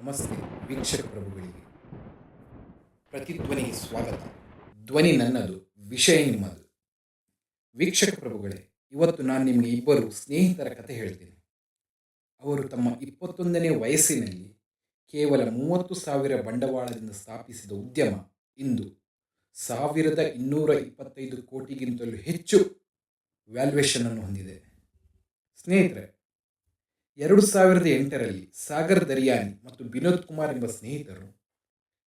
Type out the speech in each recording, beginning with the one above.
ನಮಸ್ತೆ ವೀಕ್ಷಕ ಪ್ರಭುಗಳಿಗೆ. ಪ್ರತಿಧ್ವನಿಗೆ ಸ್ವಾಗತ. ಧ್ವನಿ ನನ್ನದು, ವಿಷಯ ನಿಮ್ಮದು. ವೀಕ್ಷಕ ಪ್ರಭುಗಳೇ, ಇವತ್ತು ನಾನು ನಿಮಗೆ ಇಬ್ಬರು ಸ್ನೇಹಿತರ ಕಥೆ ಹೇಳ್ತೀನಿ. ಅವರು ತಮ್ಮ 21ನೇ ವಯಸ್ಸಿನಲ್ಲಿ ಕೇವಲ 30,000 ಬಂಡವಾಳದಿಂದ ಸ್ಥಾಪಿಸಿದ ಉದ್ಯಮ ಇಂದು 1,225 ಕೋಟಿಗಿಂತಲೂ ಹೆಚ್ಚು ವ್ಯಾಲ್ಯೂಯೇಷನ್ ಅನ್ನು ಹೊಂದಿದೆ. ಸ್ನೇಹಿತರೆ, 2008ರಲ್ಲಿ ಸಾಗರ್ ದರಿಯಾನಿ ಮತ್ತು ವಿನೋದ್ ಕುಮಾರ್ ಎಂಬ ಸ್ನೇಹಿತರು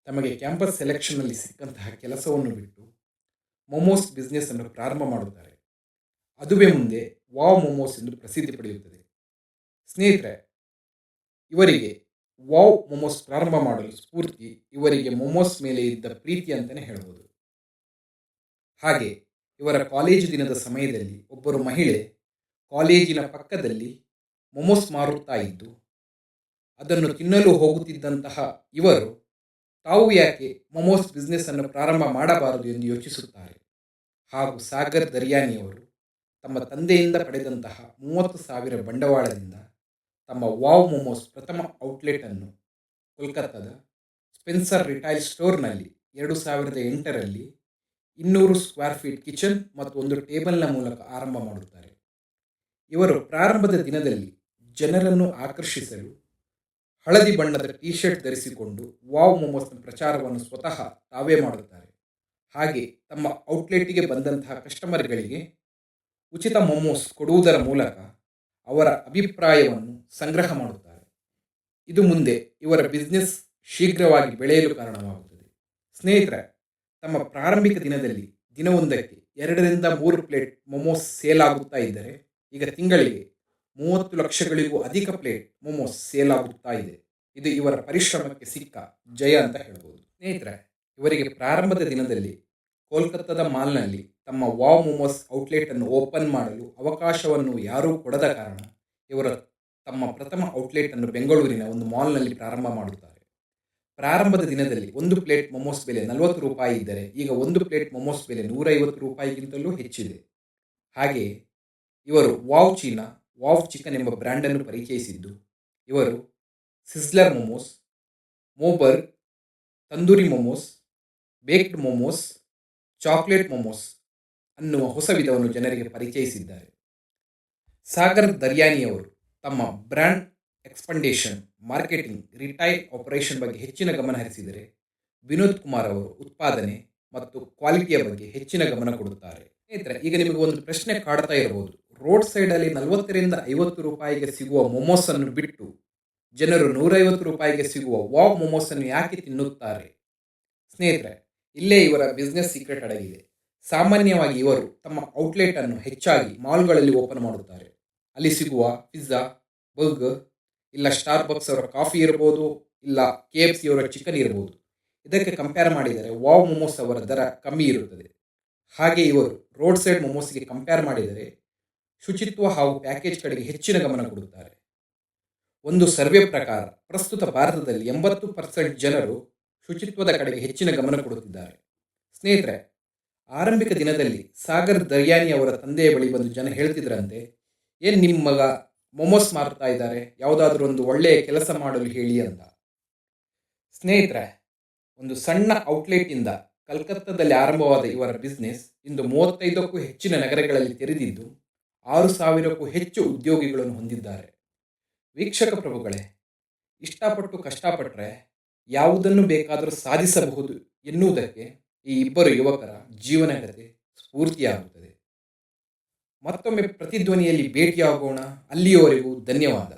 ತಮಗೆ ಕ್ಯಾಂಪಸ್ ಸೆಲೆಕ್ಷನ್ನಲ್ಲಿ ಸಿಕ್ಕಂತಹ ಕೆಲಸವನ್ನು ಬಿಟ್ಟು ಮೊಮೋಸ್ ಬಿಸ್ನೆಸ್ ಅನ್ನು ಪ್ರಾರಂಭ ಮಾಡುತ್ತಾರೆ. ಅದುವೇ ಮುಂದೆ ವಾವ್ ಮೊಮೋಸ್ ಎಂದು ಪ್ರಸಿದ್ಧಿ ಪಡೆಯುತ್ತದೆ. ಸ್ನೇಹಿತರೆ, ಇವರಿಗೆ ವಾವ್ ಮೊಮೋಸ್ ಪ್ರಾರಂಭ ಮಾಡಲು ಸ್ಫೂರ್ತಿ ಇವರಿಗೆ ಮೊಮೋಸ್ ಮೇಲೆ ಇದ್ದ ಪ್ರೀತಿ ಅಂತಲೇ ಹೇಳ್ಬೋದು. ಹಾಗೆ ಇವರ ಕಾಲೇಜು ದಿನದ ಸಮಯದಲ್ಲಿ ಒಬ್ಬರು ಮಹಿಳೆ ಕಾಲೇಜಿನ ಪಕ್ಕದಲ್ಲಿ ಮೊಮೋಸ್ ಮಾರುತ್ತಾ ಇದ್ದು ಅದನ್ನು ತಿನ್ನಲು ಹೋಗುತ್ತಿದ್ದಂತಹ ಇವರು ತಾವು ಯಾಕೆ ಮೊಮೋಸ್ ಬಿಸ್ನೆಸ್ ಅನ್ನು ಪ್ರಾರಂಭ ಮಾಡಬಾರದು ಎಂದು ಯೋಚಿಸುತ್ತಾರೆ. ಹಾಗೂ ಸಾಗರ್ ದರಿಯಾನಿಯವರು ತಮ್ಮ ತಂದೆಯಿಂದ ಪಡೆದಂತಹ 30,000 ಬಂಡವಾಳದಿಂದ ತಮ್ಮ ವಾವ್ ಮೊಮೋಸ್ ಪ್ರಥಮ ಔಟ್ಲೆಟ್ ಅನ್ನು ಕೋಲ್ಕತ್ತಾದ ಸ್ಪೆನ್ಸರ್ ರಿಟೈಲ್ ಸ್ಟೋರ್ನಲ್ಲಿ 2008ರಲ್ಲಿ 200 ಸ್ಕ್ವೇರ್ ಫೀಟ್ ಕಿಚನ್ ಮತ್ತು ಒಂದು ಟೇಬಲ್ನ ಮೂಲಕ ಆರಂಭ ಮಾಡುತ್ತಾರೆ. ಇವರು ಪ್ರಾರಂಭದ ದಿನದಲ್ಲಿ ಜನರನ್ನು ಆಕರ್ಷಿಸಲು ಹಳದಿ ಬಣ್ಣದ ಟಿ ಶರ್ಟ್ ಧರಿಸಿಕೊಂಡು ವಾವ್ ಮೊಮೋಸ್ನ ಪ್ರಚಾರವನ್ನು ಸ್ವತಃ ತಾವೇ ಮಾಡುತ್ತಾರೆ. ಹಾಗೆ ತಮ್ಮ ಔಟ್ಲೆಟ್ಗೆ ಬಂದಂತಹ ಕಸ್ಟಮರ್ಗಳಿಗೆ ಉಚಿತ ಮೊಮೋಸ್ ಕೊಡುವುದರ ಮೂಲಕ ಅವರ ಅಭಿಪ್ರಾಯವನ್ನು ಸಂಗ್ರಹ ಮಾಡುತ್ತಾರೆ. ಇದು ಮುಂದೆ ಇವರ ಬಿಸ್ನೆಸ್ ಶೀಘ್ರವಾಗಿ ಬೆಳೆಯಲು ಕಾರಣವಾಗುತ್ತದೆ. ಸ್ನೇಹಿತರೆ, ತಮ್ಮ ಪ್ರಾರಂಭಿಕ ದಿನದಲ್ಲಿ ದಿನವೊಂದಕ್ಕೆ 2ರಿಂದ 3 ಪ್ಲೇಟ್ ಮೊಮೋಸ್ ಸೇಲ್ ಆಗುತ್ತಾ ಇದ್ದರೆ ಈಗ ತಿಂಗಳಿಗೆ 30 ಲಕ್ಷಗಳಿಗೂ ಅಧಿಕ ಪ್ಲೇಟ್ ಮೊಮೋಸ್ ಸೇಲ್ ಆಗುತ್ತಾ ಇದೆ. ಇದು ಇವರ ಪರಿಶ್ರಮಕ್ಕೆ ಸಿಕ್ಕ ಜಯ ಅಂತ ಹೇಳ್ಬೋದು. ಸ್ನೇಹಿತರೆ, ಇವರಿಗೆ ಪ್ರಾರಂಭದ ದಿನದಲ್ಲಿ ಕೋಲ್ಕತ್ತಾದ ಮಾಲ್ನಲ್ಲಿ ತಮ್ಮ ವಾವ್ ಮೊಮೋಸ್ ಔಟ್ಲೆಟ್ ಅನ್ನು ಓಪನ್ ಮಾಡಲು ಅವಕಾಶವನ್ನು ಯಾರೂ ಕೊಡದ ಕಾರಣ ಇವರು ತಮ್ಮ ಪ್ರಥಮ ಔಟ್ಲೆಟ್ ಅನ್ನು ಬೆಂಗಳೂರಿನ ಒಂದು ಮಾಲ್ನಲ್ಲಿ ಪ್ರಾರಂಭ ಮಾಡುತ್ತಾರೆ. ಪ್ರಾರಂಭದ ದಿನದಲ್ಲಿ ಒಂದು ಪ್ಲೇಟ್ ಮೊಮೋಸ್ ಬೆಲೆ 40 ರೂಪಾಯಿ ಇದ್ದರೆ ಈಗ ಒಂದು ಪ್ಲೇಟ್ ಮೊಮೋಸ್ ಬೆಲೆ 150 ರೂಪಾಯಿಗಿಂತಲೂ ಹೆಚ್ಚಿದೆ. ಹಾಗೆಯೇ ಇವರು ವಾವ್ ಚೀನಾ, ವಾವ್ ಚಿಕನ್ ಎಂಬ ಬ್ರ್ಯಾಂಡನ್ನು ಪರಿಚಯಿಸಿದ್ದು ಇವರು ಸಿಸ್ಲರ್ ಮೊಮೋಸ್, ಮೋಬರ್ಗ್, ತಂದೂರಿ ಮೊಮೋಸ್, ಬೇಕ್ಡ್ ಮೊಮೋಸ್, ಚಾಕ್ಲೇಟ್ ಮೊಮೋಸ್ ಅನ್ನುವ ಹೊಸ ವಿಧವನ್ನು ಜನರಿಗೆ ಪರಿಚಯಿಸಿದ್ದಾರೆ. ಸಾಗರ್ ದರ್ಯಾನಿಯವರು ತಮ್ಮ brand expansion, marketing, retail operation ಬಗ್ಗೆ ಹೆಚ್ಚಿನ ಗಮನ ಹರಿಸಿದರೆ ವಿನೋದ್ ಕುಮಾರ್ ಅವರು ಉತ್ಪಾದನೆ ಮತ್ತು ಕ್ವಾಲಿಟಿಯ ಬಗ್ಗೆ ಹೆಚ್ಚಿನ ಗಮನ ಕೊಡುತ್ತಾರೆ. ಸ್ನೇಹಿತರೆ, ಈಗ ನಿಮಗೆ ಒಂದು ಪ್ರಶ್ನೆ ಕಾಡ್ತಾ ಇರಬಹುದು. ರೋಡ್ ಸೈಡಲ್ಲಿ 40ರಿಂದ 50 ರೂಪಾಯಿಗೆ ಸಿಗುವ ಮೊಮೋಸ್ ಅನ್ನು ಬಿಟ್ಟು ಜನರು 150 ರೂಪಾಯಿಗೆ ಸಿಗುವ ವಾವ್ ಮೊಮೋಸ್ ಅನ್ನು ಯಾಕೆ ತಿನ್ನುತ್ತಾರೆ? ಸ್ನೇಹಿತರೆ, ಇಲ್ಲೇ ಇವರ ಬಿಸ್ನೆಸ್ ಸೀಕ್ರೆಟ್ ಅಡಗಿದೆ. ಸಾಮಾನ್ಯವಾಗಿ ಇವರು ತಮ್ಮ ಔಟ್ಲೆಟ್ ಅನ್ನು ಹೆಚ್ಚಾಗಿ ಮಾಲ್ಗಳಲ್ಲಿ ಓಪನ್ ಮಾಡುತ್ತಾರೆ. ಅಲ್ಲಿ ಸಿಗುವ ಪಿಜ್ಜಾ, ಬರ್ಗರ್, ಇಲ್ಲ ಸ್ಟಾರ್ಬಕ್ಸ್ ಅವರ ಕಾಫಿ ಇರಬಹುದು, ಇಲ್ಲ KFC ಅವರ ಚಿಕನ್ ಇರಬಹುದು. ಇದಕ್ಕೆ ಕಂಪೇರ್ ಮಾಡಿದರೆ ವಾವ್ ಮೊಮೋಸ್ ಅವರ ದರ ಕಮ್ಮಿ ಇರುತ್ತದೆ. ಹಾಗೆ ಇವರು ರೋಡ್ ಸೈಡ್ ಮೊಮೋಸ್ಗೆ ಕಂಪೇರ್ ಮಾಡಿದರೆ ಶುಚಿತ್ವ ಹಾಗೂ ಪ್ಯಾಕೇಜ್ ಕಡೆಗೆ ಹೆಚ್ಚಿನ ಗಮನ ಕೊಡುತ್ತಾರೆ. ಒಂದು ಸರ್ವೆ ಪ್ರಕಾರ ಪ್ರಸ್ತುತ ಭಾರತದಲ್ಲಿ 80% ಜನರು ಶುಚಿತ್ವದ ಕಡೆಗೆ ಹೆಚ್ಚಿನ ಗಮನ ಕೊಡುತ್ತಿದ್ದಾರೆ. ಸ್ನೇಹಿತರೆ, ಆರಂಭಿಕ ದಿನದಲ್ಲಿ ಸಾಗರ್ ದರ್ಯಾನಿ ಅವರ ತಂದೆಯ ಬಳಿ ಬಂದು ಜನ ಹೇಳ್ತಿದ್ರಂತೆ, ಏನು ನಿಮ್ಮ ಮಗ ಮೊಮೋಸ್ ಮಾರ್ತಾ ಇದ್ದಾರೆ, ಯಾವುದಾದ್ರೂ ಒಂದು ಒಳ್ಳೆಯ ಕೆಲಸ ಮಾಡಲು ಹೇಳಿ ಅಂತ. ಸ್ನೇಹಿತರೆ, ಒಂದು ಸಣ್ಣ ಔಟ್ಲೆಟ್ನಿಂದ ಕಲ್ಕತ್ತಾದಲ್ಲಿ ಆರಂಭವಾದ ಇವರ ಬಿಸ್ನೆಸ್ ಇಂದು 35ಕ್ಕೂ ಹೆಚ್ಚಿನ ನಗರಗಳಲ್ಲಿ ತೆರೆದಿದ್ದು 6,000ಕ್ಕೂ ಹೆಚ್ಚು ಉದ್ಯೋಗಿಗಳನ್ನು ಹೊಂದಿದ್ದಾರೆ. ವೀಕ್ಷಕ ಪ್ರಭುಗಳೇ, ಇಷ್ಟಪಟ್ಟು ಕಷ್ಟಪಟ್ಟರೆ ಯಾವುದನ್ನು ಬೇಕಾದರೂ ಸಾಧಿಸಬಹುದು ಎನ್ನುವುದಕ್ಕೆ ಈ ಇಬ್ಬರು ಯುವಕರ ಜೀವನ ಕಥೆ ಸ್ಫೂರ್ತಿಯಾಗುತ್ತದೆ. ಮತ್ತೊಮ್ಮೆ ಪ್ರತಿಧ್ವನಿಯಲ್ಲಿ ಭೇಟಿಯಾಗೋಣ. ಅಲ್ಲಿಯವರೆಗೂ ಧನ್ಯವಾದ.